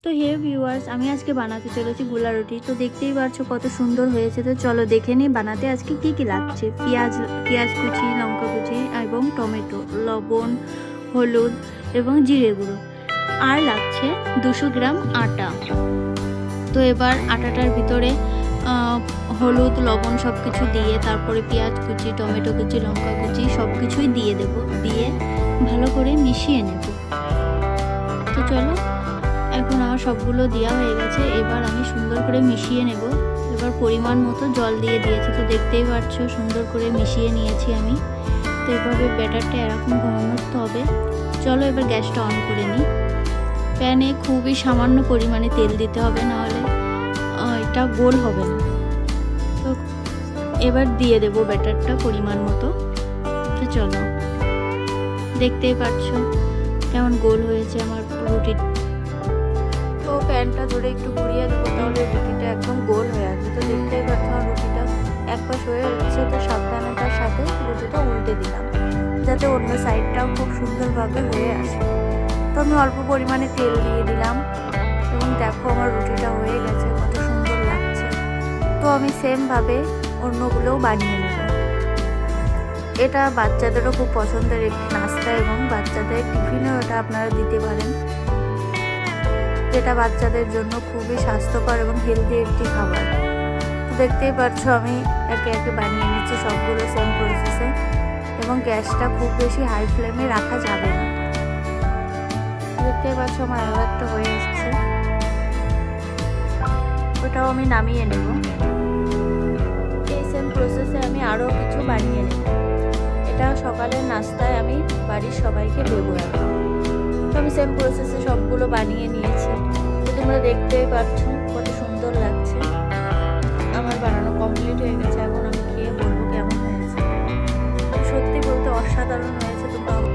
তো হে ভিউয়ার্স, আমি আজকে বানাতে চলেছি গোলা রুটি। তো দেখতেই পাচ্ছ কত সুন্দর হয়েছে। তো চলো দেখে নিই বানাতে আজকে কি কি লাগছে। পেঁয়াজ কুচি, লঙ্কা কুচি এবং টমেটো, লবণ, হলুদ এবং জিরে গুঁড়ো, আর লাগছে 200 গ্রাম আটা। তো এবার আটাটার ভিতরে হলুদ, লবণ সব কিছু দিয়ে তারপরে পেঁয়াজ কুচি, টমেটো কুচি, লঙ্কা কুচি সব কিছুই দিয়ে দেবো, দিয়ে ভালো করে মিশিয়ে নেব। তো চলো, এখন আমার সবগুলো দেওয়া হয়ে গেছে। এবার আমি সুন্দর করে মিশিয়ে নেব। এবার পরিমাণ মতো জল দিয়ে দিয়েছি। তো দেখতেই পাচ্ছ সুন্দর করে মিশিয়ে নিয়েছি আমি। তো এভাবে ব্যাটারটা এরকম ঘনত্ব হবে। চলো এবার গ্যাসটা অন করে নিই। প্যানে খুবই সামান্য পরিমাণে তেল দিতে হবে, নাহলে এটা গোল হবে না। তো এবার দিয়ে দেব ব্যাটারটা পরিমাণ মতো। তো চলো, দেখতেই পাচ্ছ কেমন গোল হয়েছে আমার রুটি। তো প্যানটা ধরে একটু ঘুরিয়ে দেবো, তাহলে রুটিটা একদম গোল হয়ে আসবে। তো দেখতেই পাচ্ছ রুটিটা এক পাশ হয়ে যাচ্ছে। তো সাবধানতার সাথে রুটিটা উল্টে দিলাম, যাতে অন্য সাইডটাও খুব সুন্দরভাবে হয়ে আসে। তো আমি অল্প পরিমাণে তেল দিয়ে দিলাম এবং দেখো আমার রুটিটা হয়ে গেছে, কত সুন্দর লাগছে। তো আমি সেমভাবে অন্যগুলোও বানিয়ে নেব। এটা বাচ্চাদেরও খুব পছন্দের একটি নাস্তা এবং বাচ্চাদের টিফিনেও এটা আপনারা দিতে পারেন, যেটা বাচ্চাদের জন্য খুবই স্বাস্থ্যকর এবং হেলদি একটি খাবার। তো দেখতেই পাচ্ছ আমি একে একে বানিয়ে নিচ্ছি সবগুলো সেম প্রসেসে, এবং গ্যাসটা খুব বেশি হাই ফ্লেমে রাখা যাবে না। দেখতেই পাচ্ছ আমার আরও একটা হয়ে এসছে, ওটাও আমি নামিয়ে নেব। এই সেম প্রসেসে আমি আরও কিছু বানিয়ে নেব। এটা সকালের নাস্তায় আমি বাড়ির সবাইকে দেবো এখন। তো আমি সেম প্রসেসে সবগুলো বানিয়ে নিয়েছি। তো তোমরা দেখতেই পাচ্ছ কত সুন্দর লাগছে।